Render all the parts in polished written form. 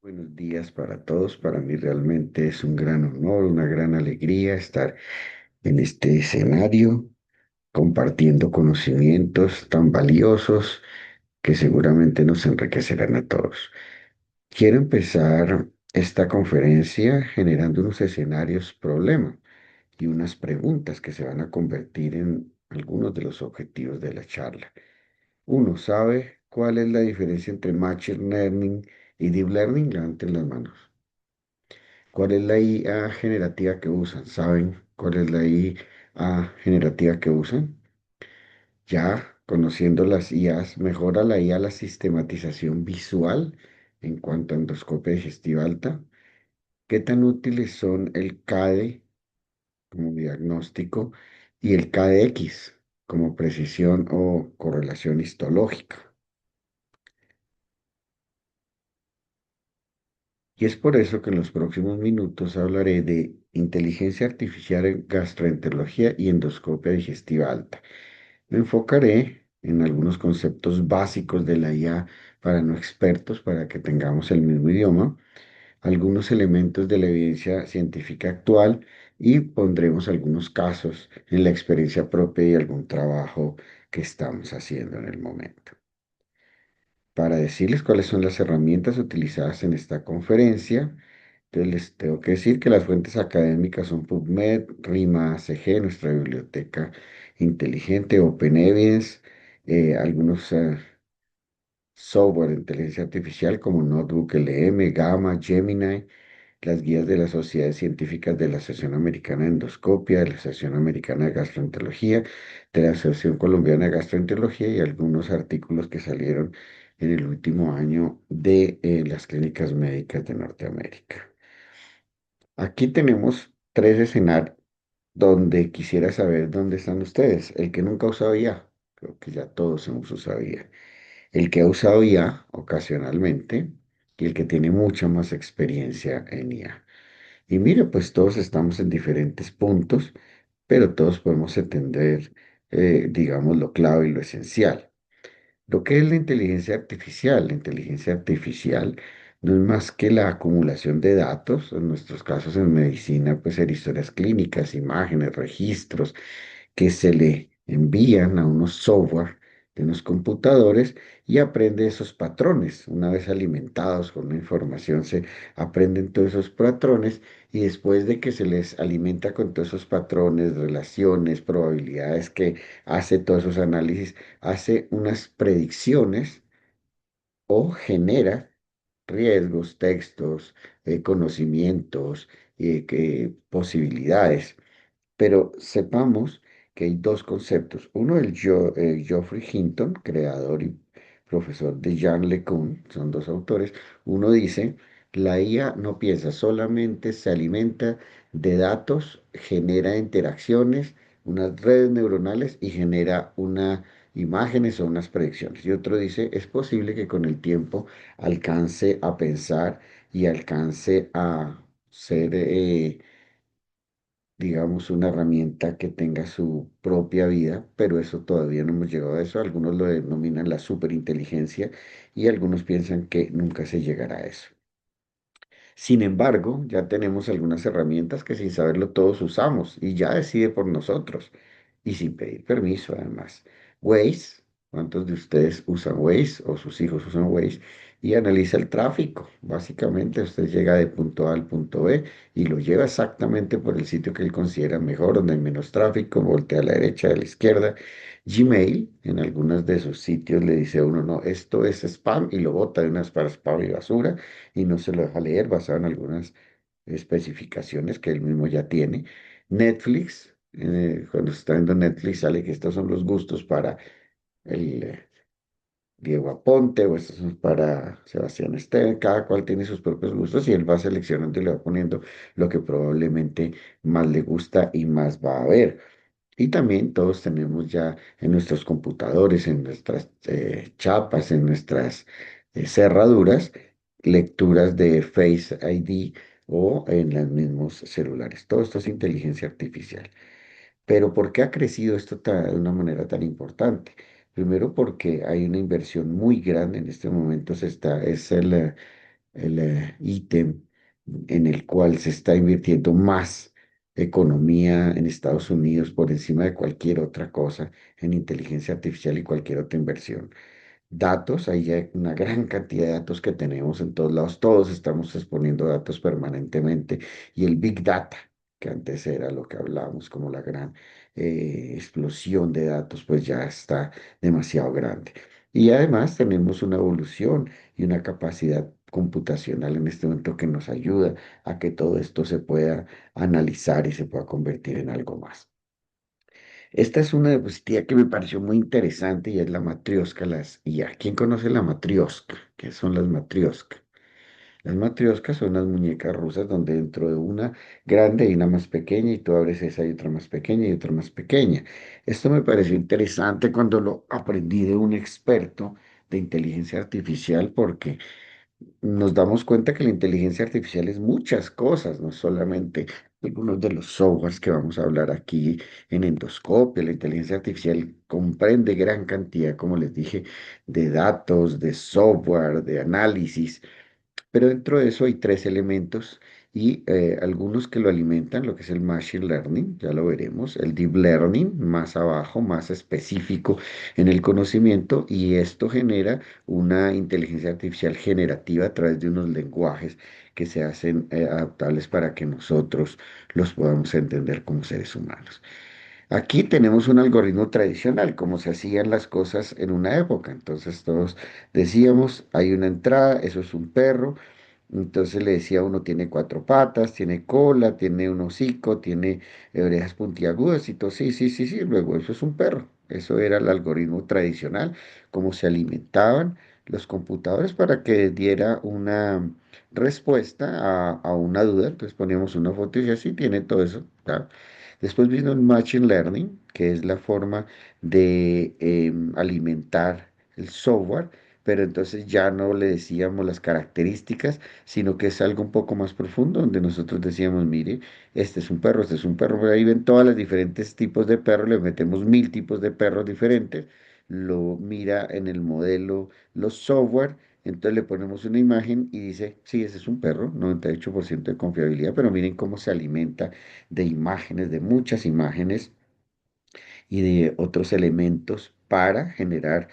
Buenos días para todos. Para mí realmente es un gran honor, una gran alegría estar en este escenario compartiendo conocimientos tan valiosos que seguramente nos enriquecerán a todos. Quiero empezar esta conferencia generando unos escenarios problema y unas preguntas que se van a convertir en algunos de los objetivos de la charla. Uno, ¿sabe cuál es la diferencia entre Machine Learning y Deep Learning? Levanten las manos. ¿Cuál es la IA generativa que usan? ¿Saben cuál es la IA generativa que usan? Ya conociendo las IAs, mejora la IA la sistematización visual en cuanto a endoscopia digestiva alta. ¿Qué tan útiles son el CADE como diagnóstico y el KDX como precisión o correlación histológica? Y es por eso que en los próximos minutos hablaré de inteligencia artificial en gastroenterología y endoscopia digestiva alta. Me enfocaré en algunos conceptos básicos de la IA para no expertos, para que tengamos el mismo idioma, algunos elementos de la evidencia científica actual y pondremos algunos casos en la experiencia propia y algún trabajo que estamos haciendo en el momento. Para decirles cuáles son las herramientas utilizadas en esta conferencia, entonces les tengo que decir que las fuentes académicas son PubMed, RIMA, ACG, nuestra biblioteca inteligente, OpenEvidence, algunos software de inteligencia artificial como Notebook LM, Gamma, Gemini, las guías de las sociedades científicas de la Asociación Americana de Endoscopia, de la Asociación Americana de Gastroenterología, de la Asociación Colombiana de Gastroenterología y algunos artículos que salieron en el último año de las clínicas médicas de Norteamérica. Aquí tenemos tres escenarios donde quisiera saber dónde están ustedes. El que nunca ha usado IA, creo que ya todos hemos usado IA. El que ha usado IA ocasionalmente y el que tiene mucha más experiencia en IA. Y mire, pues todos estamos en diferentes puntos, pero todos podemos entender, digamos, lo clave y lo esencial. Lo que es la inteligencia artificial. La inteligencia artificial no es más que la acumulación de datos, en nuestros casos en medicina, pues ser historias clínicas, imágenes, registros, que se le envían a unos software de unos computadores y aprende esos patrones. Una vez alimentados con la información, se aprenden todos esos patrones y después de que se les alimenta con todos esos patrones, relaciones, probabilidades que hace todos esos análisis, hace unas predicciones o genera riesgos, textos, conocimientos, posibilidades. Pero sepamos que hay dos conceptos. Uno, Geoffrey Hinton, creador y profesor de Jean LeCun, son dos autores. Uno dice, la IA no piensa, solamente se alimenta de datos, genera interacciones, unas redes neuronales y genera unas imágenes o unas predicciones. Y otro dice, es posible que con el tiempo alcance a pensar y alcance a ser digamos, una herramienta que tenga su propia vida, pero eso todavía no hemos llegado a eso. Algunos lo denominan la superinteligencia y algunos piensan que nunca se llegará a eso. Sin embargo, ya tenemos algunas herramientas que sin saberlo todos usamos y ya decide por nosotros y sin pedir permiso además. Waze, ¿cuántos de ustedes usan Waze o sus hijos usan Waze? Y analiza el tráfico. Básicamente usted llega de punto A al punto B y lo lleva exactamente por el sitio que él considera mejor, donde hay menos tráfico, voltea a la derecha, a la izquierda. Gmail, en algunos de sus sitios le dice a uno, no, esto es spam y lo bota de unas para spam y basura y no se lo deja leer basado en algunas especificaciones que él mismo ya tiene. Netflix, cuando se está viendo Netflix sale que estos son los gustos para el Diego Aponte o estos son para Sebastián Steven, cada cual tiene sus propios gustos y él va seleccionando y le va poniendo lo que probablemente más le gusta y más va a ver. Y también todos tenemos ya en nuestros computadores, en nuestras chapas, en nuestras cerraduras, lecturas de Face ID o en los mismos celulares. Todo esto es inteligencia artificial. Pero ¿por qué ha crecido esto de una manera tan importante? Primero porque hay una inversión muy grande en este momento, es el ítem en el cual se está invirtiendo más economía en Estados Unidos por encima de cualquier otra cosa en inteligencia artificial y cualquier otra inversión. Datos, hay ya una gran cantidad de datos que tenemos en todos lados, todos estamos exponiendo datos permanentemente y el Big Data, que antes era lo que hablábamos como la gran explosión de datos, pues ya está demasiado grande. Y además tenemos una evolución y una capacidad computacional en este momento que nos ayuda a que todo esto se pueda analizar y se pueda convertir en algo más. Esta es una diapositiva que me pareció muy interesante y es la matrioska, las IA. ¿Quién conoce la matrioska? ¿Qué son las matrioscas? Las matrioscas son unas muñecas rusas donde dentro de una grande hay una más pequeña y tú abres esa y otra más pequeña y otra más pequeña. Esto me pareció interesante cuando lo aprendí de un experto de inteligencia artificial porque nos damos cuenta que la inteligencia artificial es muchas cosas, no solamente algunos de los softwares que vamos a hablar aquí en endoscopia. La inteligencia artificial comprende gran cantidad, como les dije, de datos, de software, de análisis. Pero dentro de eso hay tres elementos y algunos que lo alimentan, lo que es el machine learning, ya lo veremos, el deep learning, más abajo, más específico en el conocimiento, y esto genera una inteligencia artificial generativa a través de unos lenguajes que se hacen adaptables para que nosotros los podamos entender como seres humanos. Aquí tenemos un algoritmo tradicional, como se hacían las cosas en una época. Entonces todos decíamos, hay una entrada, eso es un perro. Entonces le decía uno, tiene cuatro patas, tiene cola, tiene un hocico, tiene orejas puntiagudas y todo. Sí, sí, sí, sí. Luego eso es un perro. Eso era el algoritmo tradicional, cómo se alimentaban los computadores para que diera una respuesta a una duda. Entonces poníamos una foto y decía, sí, tiene todo eso. ¿Tá? Después vino el Machine Learning, que es la forma de alimentar el software, pero entonces ya no le decíamos las características, sino que es algo un poco más profundo, donde nosotros decíamos, mire, este es un perro, pero ahí ven todos los diferentes tipos de perros, le metemos 1000 tipos de perros diferentes, lo mira en el modelo, los software. Entonces le ponemos una imagen y dice, sí, ese es un perro, 98% de confiabilidad, pero miren cómo se alimenta de imágenes, de muchas imágenes y de otros elementos para generar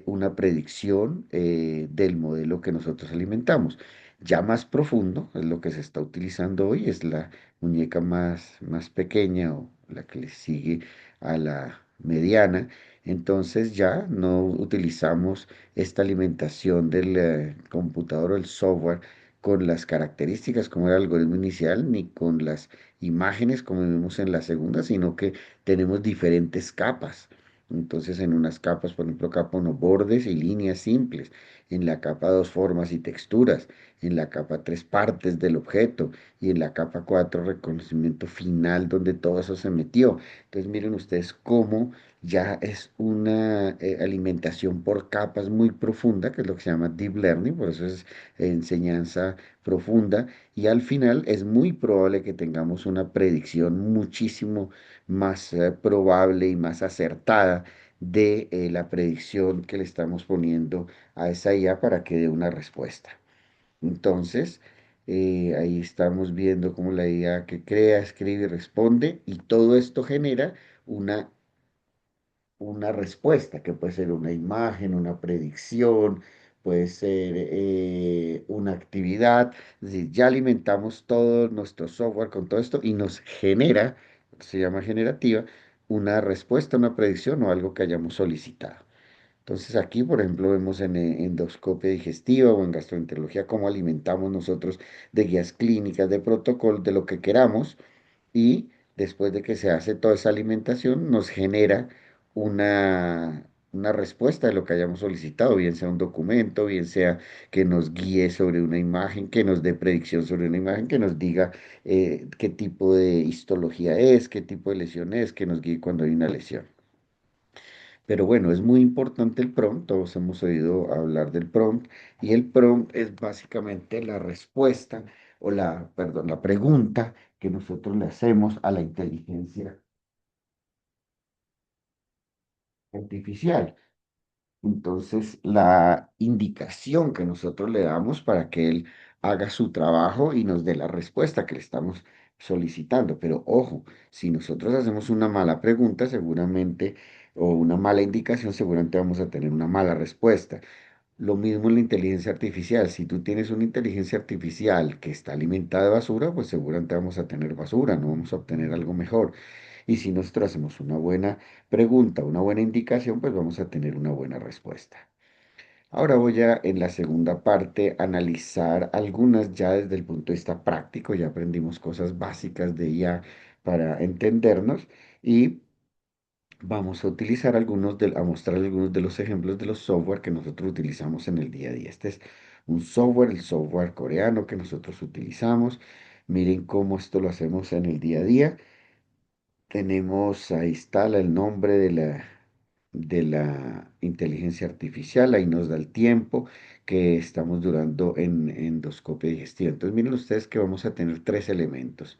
una predicción del modelo que nosotros alimentamos. Ya más profundo, es lo que se está utilizando hoy, es la muñeca más pequeña o la que le sigue a la mediana. Entonces ya no utilizamos esta alimentación del computador o el software con las características como era el algoritmo inicial, ni con las imágenes como vimos en la segunda, sino que tenemos diferentes capas. Entonces, en unas capas, por ejemplo, capa uno, bordes y líneas simples. En la capa 2 formas y texturas. En la capa 3 partes del objeto. Y en la capa 4 reconocimiento final, donde todo eso se metió. Entonces, miren ustedes cómo ya es una alimentación por capas muy profunda, que es lo que se llama deep learning, por eso es enseñanza profunda. Y al final es muy probable que tengamos una predicción muchísimo más probable y más acertada de la predicción que le estamos poniendo a esa IA para que dé una respuesta. Entonces, ahí estamos viendo cómo la IA que crea, escribe y responde, y todo esto genera una una respuesta, que puede ser una imagen, una predicción, puede ser una actividad. Es decir, ya alimentamos todo nuestro software con todo esto y nos genera, se llama generativa, una respuesta, una predicción o algo que hayamos solicitado. Entonces aquí, por ejemplo, vemos en endoscopia digestiva o en gastroenterología cómo alimentamos nosotros de guías clínicas, de protocolo, de lo que queramos y después de que se hace toda esa alimentación, nos genera una respuesta de lo que hayamos solicitado, bien sea un documento, bien sea que nos guíe sobre una imagen, que nos dé predicción sobre una imagen, que nos diga qué tipo de histología es, qué tipo de lesión es, que nos guíe cuando hay una lesión. Pero bueno, es muy importante el prompt, todos hemos oído hablar del prompt, y el prompt es básicamente la respuesta o perdón, la pregunta que nosotros le hacemos a la inteligencia artificial. Entonces, la indicación que nosotros le damos para que él haga su trabajo y nos dé la respuesta que le estamos solicitando. Pero ojo, si nosotros hacemos una mala pregunta, seguramente, o una mala indicación, seguramente vamos a tener una mala respuesta. Lo mismo en la inteligencia artificial. Si tú tienes una inteligencia artificial que está alimentada de basura, pues seguramente vamos a tener basura, no vamos a obtener algo mejor. Y si nosotros hacemos una buena pregunta, una buena indicación, pues vamos a tener una buena respuesta. Ahora voy a, en la segunda parte, analizar algunas ya desde el punto de vista práctico. Ya aprendimos cosas básicas de IA para entendernos y vamos a utilizar a mostrar algunos de los ejemplos de los software que nosotros utilizamos en el día a día. Este es un software, el software coreano que nosotros utilizamos. Miren cómo esto lo hacemos en el día a día. Tenemos, ahí está el nombre de la inteligencia artificial, ahí nos da el tiempo que estamos durando en endoscopia digestiva. Entonces miren ustedes que vamos a tener tres elementos.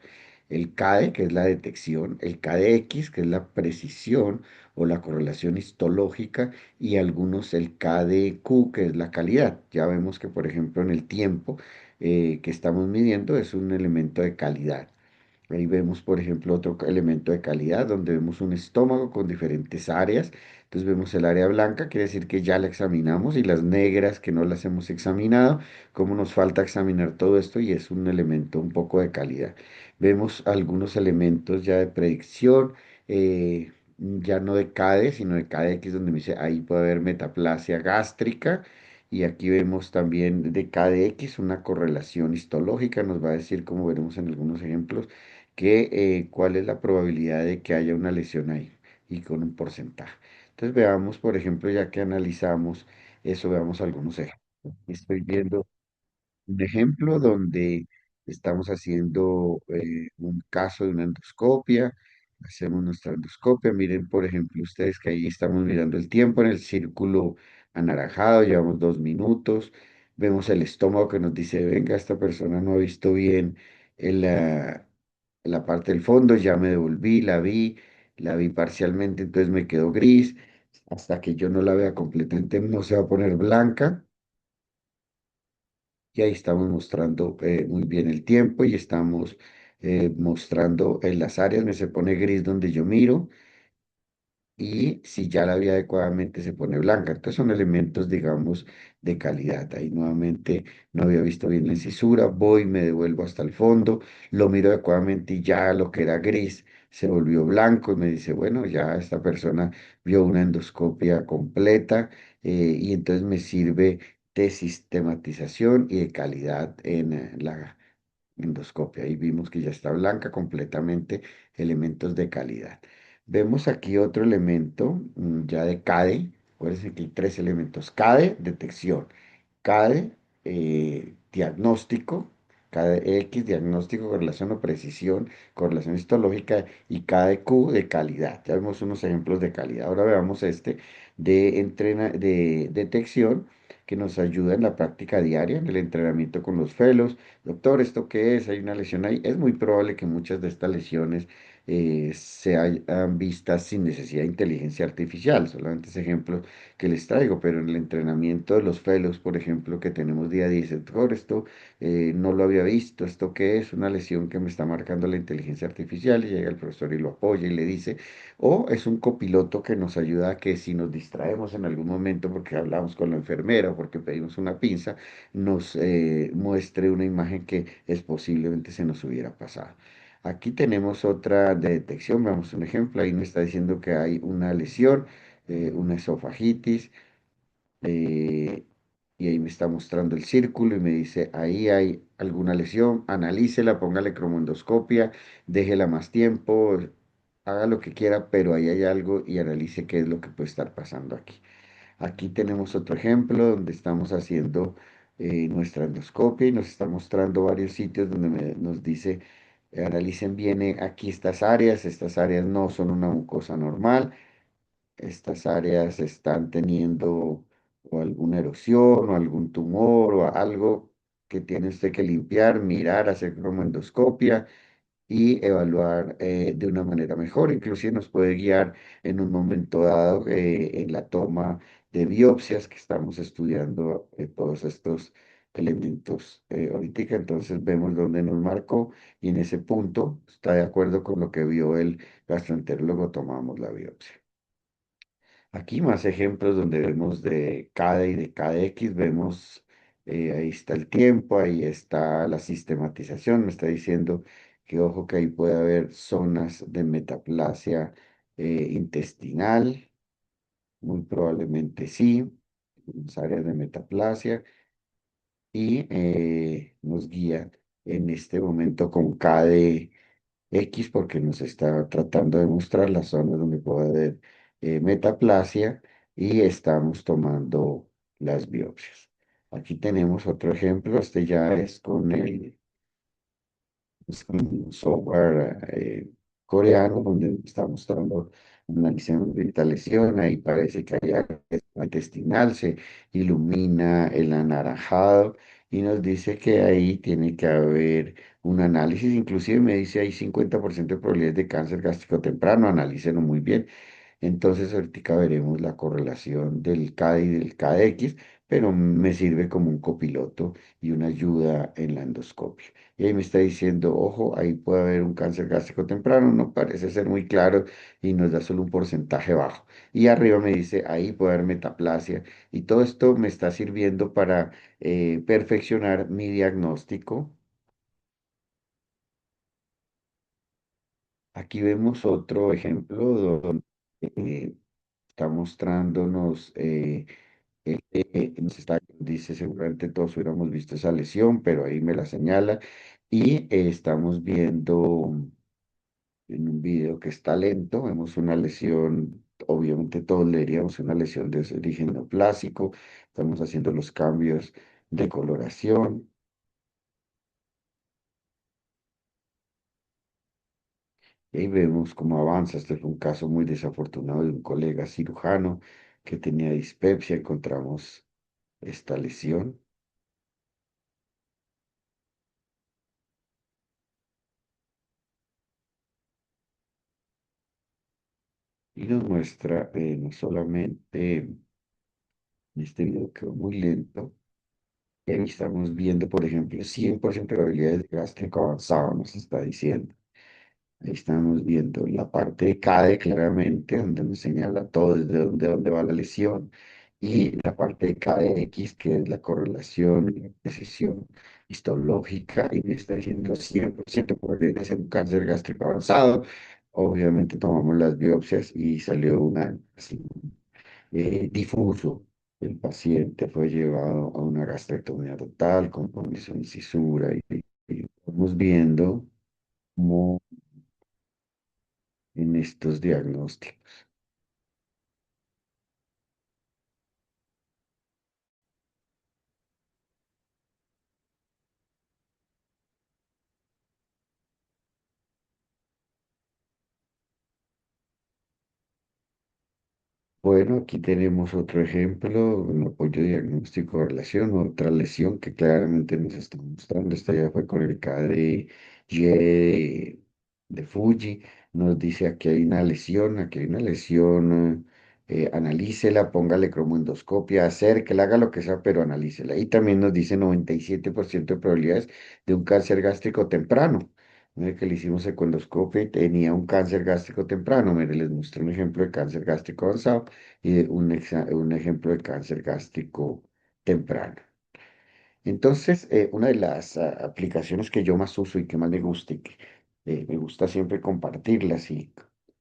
El CADE, que es la detección, el KDX, que es la precisión o la correlación histológica, y algunos el KDQ, que es la calidad. Ya vemos que, por ejemplo, en el tiempo que estamos midiendo es un elemento de calidad. Ahí vemos, por ejemplo, otro elemento de calidad donde vemos un estómago con diferentes áreas. Entonces vemos el área blanca, quiere decir que ya la examinamos, y las negras que no las hemos examinado, como nos falta examinar todo esto y es un elemento un poco de calidad. Vemos algunos elementos ya de predicción, ya no de CADE, sino de KDX, donde me dice ahí puede haber metaplasia gástrica. Y aquí vemos también de KDX una correlación histológica, nos va a decir, como veremos en algunos ejemplos, cuál es la probabilidad de que haya una lesión ahí y con un porcentaje. Entonces veamos, por ejemplo, ya que analizamos eso, veamos algunos ejemplos. Estoy viendo un ejemplo donde estamos haciendo un caso de una endoscopia, hacemos nuestra endoscopia, miren por ejemplo ustedes que ahí estamos mirando el tiempo en el círculo anaranjado, llevamos 2 minutos, vemos el estómago que nos dice, venga, esta persona no ha visto bien en la parte del fondo, ya me devolví, la vi parcialmente, entonces me quedó gris, hasta que yo no la vea completamente no se va a poner blanca. Y ahí estamos mostrando muy bien el tiempo y estamos mostrando en las áreas, me se pone gris donde yo miro, y si ya la vi adecuadamente se pone blanca. Entonces son elementos, digamos, de calidad. Ahí nuevamente no había visto bien la incisura, voy, me devuelvo hasta el fondo, lo miro adecuadamente y ya lo que era gris se volvió blanco y me dice, bueno, ya esta persona vio una endoscopia completa, y entonces me sirve de sistematización y de calidad en la endoscopia. Ahí vimos que ya está blanca completamente, elementos de calidad. Vemos aquí otro elemento ya de CADE. Acuérdense que hay tres elementos: CADE, detección; CADE, diagnóstico; CADE X, diagnóstico, correlación o precisión, correlación histológica; y CADE Q, de calidad. Ya vemos unos ejemplos de calidad. Ahora veamos este de detección, que nos ayuda en la práctica diaria, en el entrenamiento con los fellows. Doctor, ¿esto qué es? ¿Hay una lesión ahí? Es muy probable que muchas de estas lesiones sean vistas sin necesidad de inteligencia artificial, solamente es ejemplo que les traigo, pero en el entrenamiento de los fellows, por ejemplo, que tenemos día a día, dice, doctor, esto no lo había visto, ¿esto qué es? Una lesión que me está marcando la inteligencia artificial, y llega el profesor y lo apoya y le dice, o es un copiloto que nos ayuda a que si nos distraemos en algún momento porque hablamos con la enfermera o porque pedimos una pinza, nos muestre una imagen que es posiblemente se nos hubiera pasado. Aquí tenemos otra de detección, veamos un ejemplo, ahí me está diciendo que hay una lesión, una esofagitis, eh, y ahí me está mostrando el círculo y me dice, ahí hay alguna lesión, analícela, póngale cromoendoscopia, déjela más tiempo, haga lo que quiera, pero ahí hay algo y analice qué es lo que puede estar pasando aquí. Aquí tenemos otro ejemplo donde estamos haciendo nuestra endoscopia y nos está mostrando varios sitios donde nos dice, analicen bien aquí estas áreas no son una mucosa normal, estas áreas están teniendo o alguna erosión o algún tumor o algo que tiene usted que limpiar, mirar, hacer como endoscopia y evaluar de una manera mejor. Inclusive nos puede guiar en un momento dado en la toma de biopsias que estamos estudiando todos estos elementos ahorita. Entonces vemos dónde nos marcó y en ese punto está de acuerdo con lo que vio el gastroenterólogo, tomamos la biopsia. Aquí más ejemplos donde vemos de cada y de cada X, vemos, ahí está el tiempo, ahí está la sistematización, me está diciendo que ojo que ahí puede haber zonas de metaplasia intestinal, muy probablemente sí, unas áreas de metaplasia, y nos guía en este momento con KD X porque nos está tratando de mostrar las zonas donde puede haber metaplasia y estamos tomando las biopsias. Aquí tenemos otro ejemplo, este ya es con el es un software coreano donde está mostrando, analizando esta lesión, ahí parece que hay algo intestinal, se ilumina el anaranjado y nos dice que ahí tiene que haber un análisis, inclusive me dice hay 50% de probabilidades de cáncer gástrico temprano, analícenlo muy bien. Entonces, ahorita veremos la correlación del CAD y del KX, pero me sirve como un copiloto y una ayuda en la endoscopia. Y ahí me está diciendo, ojo, ahí puede haber un cáncer gástrico temprano, no parece ser muy claro y nos da solo un porcentaje bajo. Y arriba me dice, ahí puede haber metaplasia. Y todo esto me está sirviendo para perfeccionar mi diagnóstico. Aquí vemos otro ejemplo donde eh, está mostrándonos nos está, dice, seguramente todos hubiéramos visto esa lesión, pero ahí me la señala. Y estamos viendo en un video que está lento, vemos una lesión, obviamente todos le diríamos una lesión de origen neoplásico, estamos haciendo los cambios de coloración. Y ahí vemos cómo avanza. Este fue un caso muy desafortunado de un colega cirujano que tenía dispepsia. Encontramos esta lesión y nos muestra no solamente este video quedó muy lento. Y ahí estamos viendo, por ejemplo, 100% de probabilidades de gástrico avanzado, nos está diciendo. Ahí estamos viendo la parte de CADE claramente, donde nos señala todo desde dónde va la lesión. Y la parte de KDX, que es la correlación y la precisión histológica, y me está diciendo 100% probabilidad de ser un cáncer gástrico avanzado. Obviamente tomamos las biopsias y salió una, así, difuso. El paciente fue llevado a una gastrectomía total con condición de cisura y estamos viendo cómo en estos diagnósticos. Bueno, aquí tenemos otro ejemplo, un apoyo diagnóstico de relación, otra lesión que claramente nos está mostrando. Esta ya fue con el KDY de Fuji. Nos dice aquí hay una lesión, analícela, póngale cromoendoscopia, acérquela, haga lo que sea, pero analícela. Y también nos dice 97% de probabilidades de un cáncer gástrico temprano. Mire que le hicimos econdoscopia y tenía un cáncer gástrico temprano. Mire, les muestro un ejemplo de cáncer gástrico avanzado y de un ejemplo de cáncer gástrico temprano. Entonces, una de las aplicaciones que yo más uso y que más me gusta y que me gusta siempre compartirlas y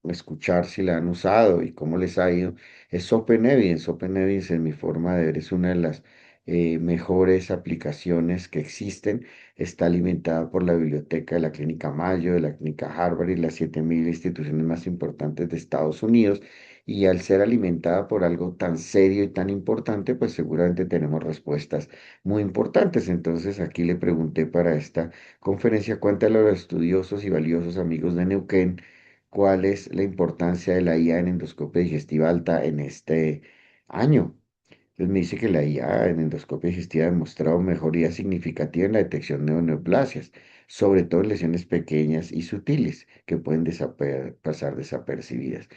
escuchar si la han usado y cómo les ha ido es Open Evidence. Open Evidence, en mi forma de ver, es una de las mejores aplicaciones que existen. Está alimentada por la biblioteca de la Clínica Mayo, de la Clínica Harvard y las 7.000 instituciones más importantes de Estados Unidos. Y al ser alimentada por algo tan serio y tan importante, pues seguramente tenemos respuestas muy importantes. Entonces aquí le pregunté para esta conferencia, cuéntale a los estudiosos y valiosos amigos de Neuquén cuál es la importancia de la IA en endoscopia digestiva alta en este año. Entonces me dice que la IA en endoscopia digestiva ha demostrado mejoría significativa en la detección de neoplasias, sobre todo en lesiones pequeñas y sutiles que pueden pasar desapercibidas.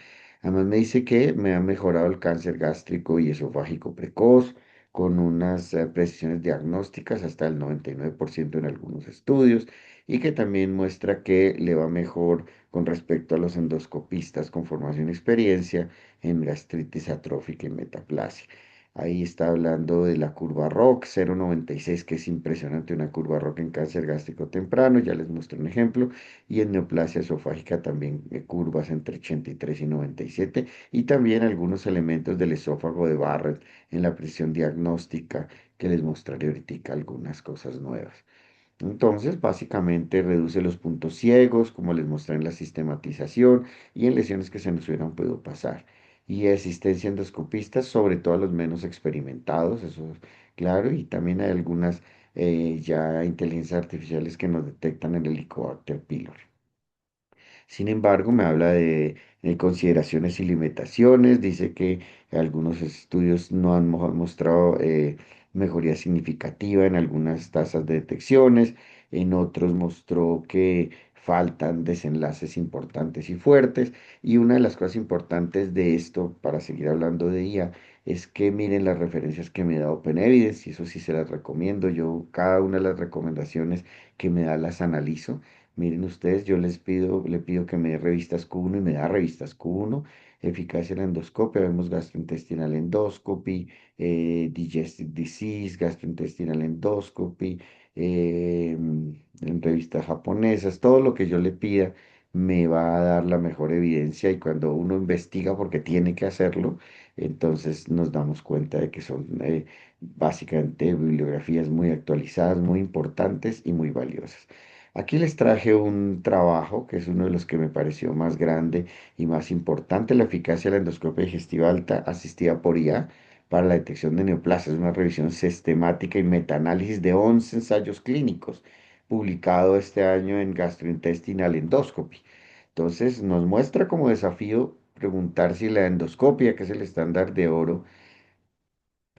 Además me dice que me ha mejorado el cáncer gástrico y esofágico precoz con unas precisiones diagnósticas hasta el 99% en algunos estudios y que también muestra que le va mejor con respecto a los endoscopistas con formación y experiencia en gastritis atrófica y metaplasia. Ahí está hablando de la curva ROC 0,96, que es impresionante, una curva ROC en cáncer gástrico temprano, ya les mostré un ejemplo, y en neoplasia esofágica también curvas entre 83 y 97, y también algunos elementos del esófago de Barrett en la presión diagnóstica, que les mostraré ahorita algunas cosas nuevas. Entonces, básicamente reduce los puntos ciegos, como les mostré en la sistematización y en lesiones que se nos hubieran podido pasar. Y asistencia endoscopista, sobre todo a los menos experimentados, eso es claro, y también hay algunas ya inteligencias artificiales que nos detectan el Helicobacter pylori. Sin embargo, me habla de consideraciones y limitaciones. Dice que algunos estudios no han mostrado mejoría significativa en algunas tasas de detecciones, en otros mostró que faltan desenlaces importantes y fuertes. Y una de las cosas importantes de esto, para seguir hablando de IA, es que miren las referencias que me da Open Evidence, y eso sí se las recomiendo. Yo cada una de las recomendaciones que me da las analizo. Miren ustedes, yo le pido que me dé revistas Q1 y me da revistas Q1, eficacia en la endoscopia, vemos gastrointestinal endoscopy, digestive disease, gastrointestinal endoscopy, en revistas japonesas, todo lo que yo le pida me va a dar la mejor evidencia y cuando uno investiga porque tiene que hacerlo, entonces nos damos cuenta de que son básicamente bibliografías muy actualizadas, muy importantes y muy valiosas. Aquí les traje un trabajo que es uno de los que me pareció más grande y más importante, la eficacia de la endoscopia digestiva alta asistida por IA para la detección de neoplasias. Es una revisión sistemática y metaanálisis de 11 ensayos clínicos, publicado este año en Gastrointestinal Endoscopy. Entonces, nos muestra como desafío preguntar si la endoscopia, que es el estándar de oro,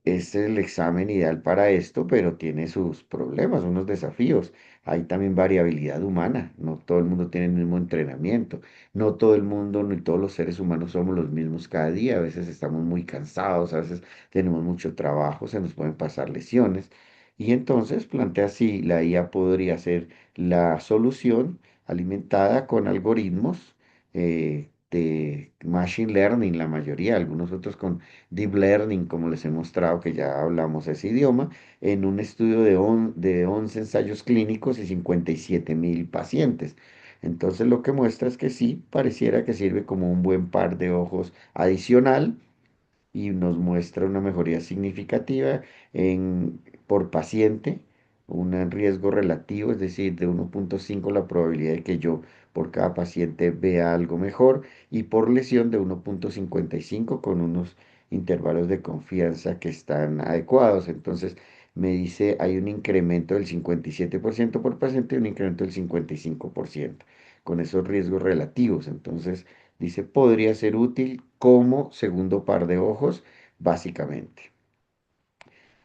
es el examen ideal para esto, pero tiene sus problemas, unos desafíos. Hay también variabilidad humana, no todo el mundo tiene el mismo entrenamiento, no todo el mundo ni todos los seres humanos somos los mismos cada día, a veces estamos muy cansados, a veces tenemos mucho trabajo, se nos pueden pasar lesiones. Y entonces plantea si la IA podría ser la solución alimentada con algoritmos de machine learning, la mayoría, algunos otros con Deep Learning, como les he mostrado que ya hablamos ese idioma, en un estudio de 11 ensayos clínicos y 57.000 pacientes. Entonces lo que muestra es que sí, pareciera que sirve como un buen par de ojos adicional y nos muestra una mejoría significativa por paciente, un riesgo relativo, es decir, de 1,5 la probabilidad de que yo por cada paciente vea algo mejor y por lesión de 1,55 con unos intervalos de confianza que están adecuados. Entonces me dice hay un incremento del 57% por paciente y un incremento del 55% con esos riesgos relativos. Entonces dice, podría ser útil como segundo par de ojos, básicamente.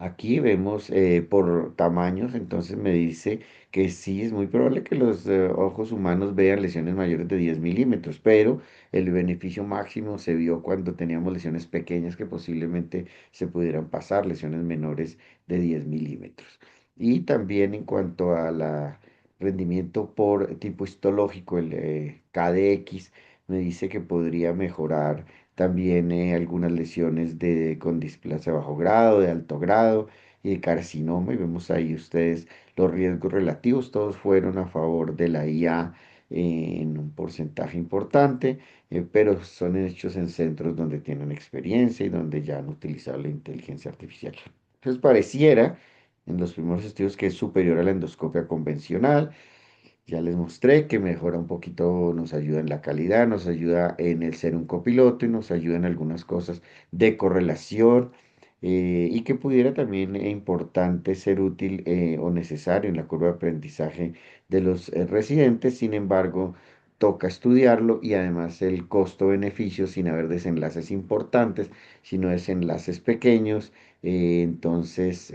Aquí vemos por tamaños, entonces me dice que sí es muy probable que los ojos humanos vean lesiones mayores de 10 milímetros, pero el beneficio máximo se vio cuando teníamos lesiones pequeñas que posiblemente se pudieran pasar, lesiones menores de 10 milímetros. Y también en cuanto a la rendimiento por tipo histológico, el KDX, me dice que podría mejorar también algunas lesiones con displasia de bajo grado, de alto grado y de carcinoma. Y vemos ahí ustedes los riesgos relativos, todos fueron a favor de la IA en un porcentaje importante, pero son hechos en centros donde tienen experiencia y donde ya han utilizado la inteligencia artificial. Entonces pareciera en los primeros estudios que es superior a la endoscopia convencional. Ya les mostré que mejora un poquito, nos ayuda en la calidad, nos ayuda en el ser un copiloto y nos ayuda en algunas cosas de correlación y que pudiera también importante ser útil o necesario en la curva de aprendizaje de los residentes. Sin embargo, toca estudiarlo y además el costo-beneficio sin haber desenlaces importantes, sino desenlaces pequeños, entonces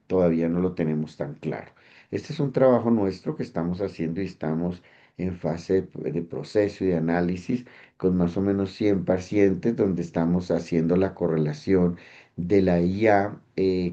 todavía no lo tenemos tan claro. Este es un trabajo nuestro que estamos haciendo y estamos en fase de proceso y de análisis con más o menos 100 pacientes donde estamos haciendo la correlación de la IA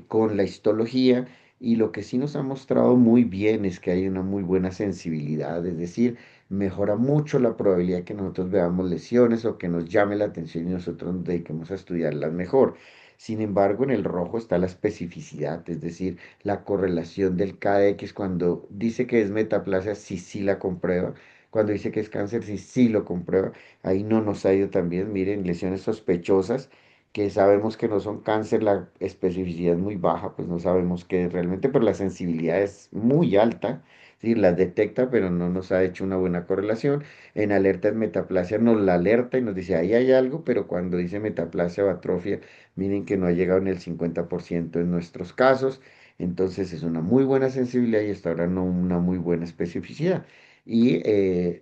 con la histología. Y lo que sí nos ha mostrado muy bien es que hay una muy buena sensibilidad, es decir, mejora mucho la probabilidad de que nosotros veamos lesiones o que nos llame la atención y nosotros nos dediquemos a estudiarlas mejor. Sin embargo, en el rojo está la especificidad, es decir, la correlación del KX cuando dice que es metaplasia, sí, sí la comprueba. Cuando dice que es cáncer, sí, sí lo comprueba. Ahí no nos ha ido tan bien. Miren, lesiones sospechosas que sabemos que no son cáncer, la especificidad es muy baja, pues no sabemos qué es realmente, pero la sensibilidad es muy alta. Sí, las detecta, pero no nos ha hecho una buena correlación. En alerta en metaplasia nos la alerta y nos dice, ahí hay algo, pero cuando dice metaplasia o atrofia, miren que no ha llegado en el 50% en nuestros casos. Entonces es una muy buena sensibilidad y hasta ahora no una muy buena especificidad. Y el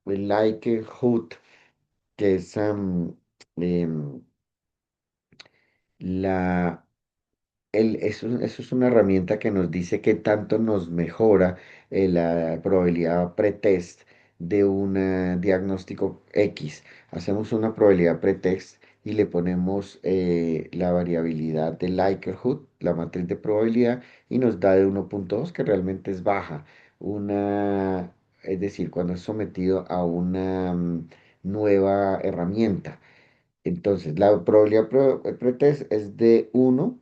likelihood, que es em, la eso es una herramienta que nos dice qué tanto nos mejora la probabilidad pretest de un diagnóstico X. Hacemos una probabilidad pretest y le ponemos la variabilidad de likelihood, la matriz de probabilidad, y nos da de 1,2 que realmente es baja. Es decir, cuando es sometido a una nueva herramienta. Entonces, la probabilidad pretest es de 1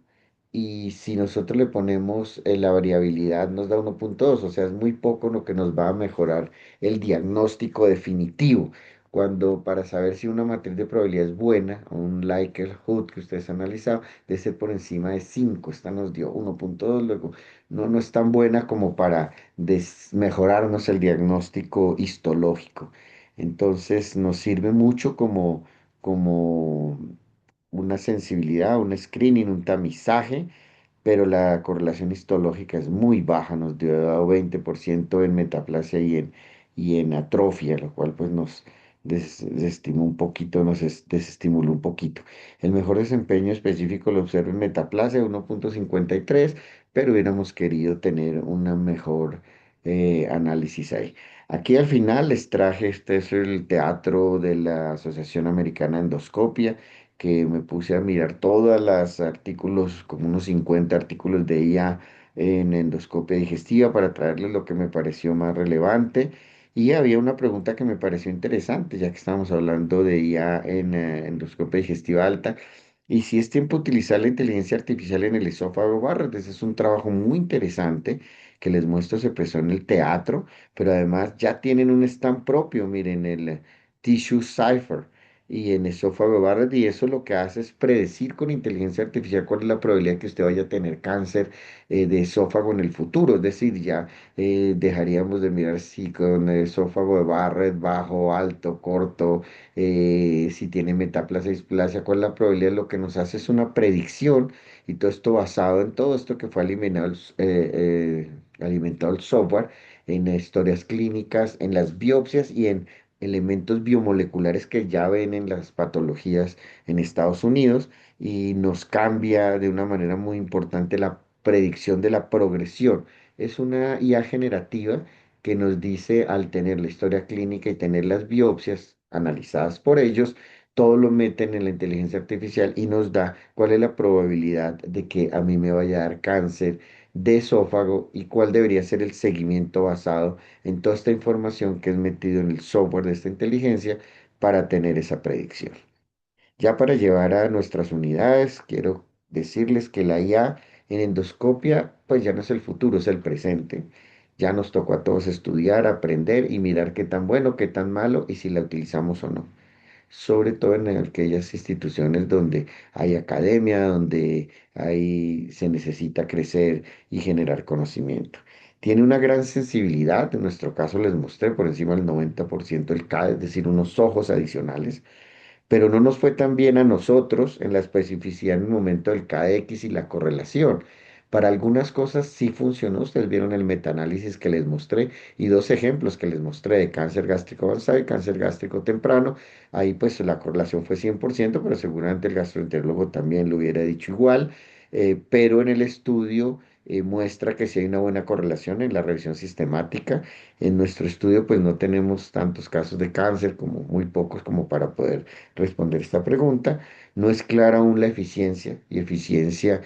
y si nosotros le ponemos la variabilidad nos da 1,2, o sea, es muy poco lo que nos va a mejorar el diagnóstico definitivo. Cuando para saber si una matriz de probabilidad es buena, un likelihood que ustedes han analizado, debe ser por encima de 5. Esta nos dio 1,2, luego no es tan buena como para mejorarnos el diagnóstico histológico. Entonces, nos sirve mucho como una sensibilidad, un screening, un tamizaje, pero la correlación histológica es muy baja, nos dio 20% en metaplasia y en atrofia, lo cual pues nos desestimó un poquito, desestimuló un poquito. El mejor desempeño específico lo observa en metaplasia, 1,53, pero hubiéramos querido tener una mejor análisis ahí. Aquí al final les traje, este es el teatro de la Asociación Americana de Endoscopia, que me puse a mirar todos los artículos, como unos 50 artículos de IA en endoscopia digestiva para traerles lo que me pareció más relevante. Y había una pregunta que me pareció interesante, ya que estamos hablando de IA en endoscopia digestiva alta. Y si es tiempo de utilizar la inteligencia artificial en el esófago Barrett, ese es un trabajo muy interesante que les muestro, se presentó en el teatro, pero además ya tienen un stand propio, miren, el Tissue Cipher y en esófago Barrett, y eso lo que hace es predecir con inteligencia artificial cuál es la probabilidad que usted vaya a tener cáncer de esófago en el futuro. Es decir, ya dejaríamos de mirar si con esófago de Barrett, bajo, alto, corto, si tiene metaplasia, displasia, cuál es la probabilidad. Lo que nos hace es una predicción y todo esto basado en todo esto que fue alimentado el software, en historias clínicas, en las biopsias y en elementos biomoleculares que ya ven en las patologías en Estados Unidos y nos cambia de una manera muy importante la predicción de la progresión. Es una IA generativa que nos dice al tener la historia clínica y tener las biopsias analizadas por ellos, todo lo meten en la inteligencia artificial y nos da cuál es la probabilidad de que a mí me vaya a dar cáncer de esófago y cuál debería ser el seguimiento basado en toda esta información que es metido en el software de esta inteligencia para tener esa predicción. Ya para llevar a nuestras unidades, quiero decirles que la IA en endoscopia, pues ya no es el futuro, es el presente. Ya nos tocó a todos estudiar, aprender y mirar qué tan bueno, qué tan malo y si la utilizamos o no, sobre todo en aquellas instituciones donde hay academia, donde se necesita crecer y generar conocimiento. Tiene una gran sensibilidad, en nuestro caso les mostré por encima del 90% del CAD, es decir, unos ojos adicionales, pero no nos fue tan bien a nosotros en la especificidad en el momento del KX y la correlación. Para algunas cosas sí funcionó, ustedes vieron el metaanálisis que les mostré y dos ejemplos que les mostré de cáncer gástrico avanzado y cáncer gástrico temprano. Ahí pues la correlación fue 100%, pero seguramente el gastroenterólogo también lo hubiera dicho igual. Pero en el estudio muestra que sí hay una buena correlación en la revisión sistemática. En nuestro estudio, pues no tenemos tantos casos de cáncer, como muy pocos, como para poder responder esta pregunta. No es clara aún la eficiencia, y eficiencia,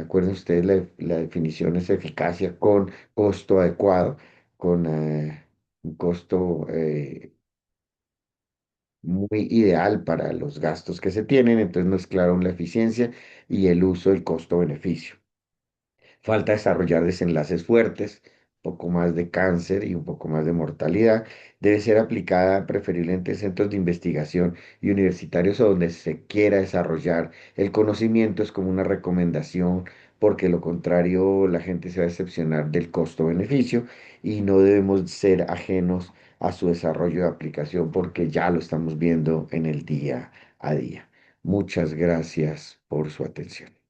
acuerden ustedes, la definición es eficacia con costo adecuado, con un costo muy ideal para los gastos que se tienen, entonces no es claro aún la eficiencia y el uso del costo-beneficio. Falta desarrollar desenlaces fuertes, un poco más de cáncer y un poco más de mortalidad. Debe ser aplicada preferiblemente en centros de investigación y universitarios o donde se quiera desarrollar el conocimiento. Es como una recomendación, porque lo contrario la gente se va a decepcionar del costo-beneficio y no debemos ser ajenos a su desarrollo de aplicación porque ya lo estamos viendo en el día a día. Muchas gracias por su atención.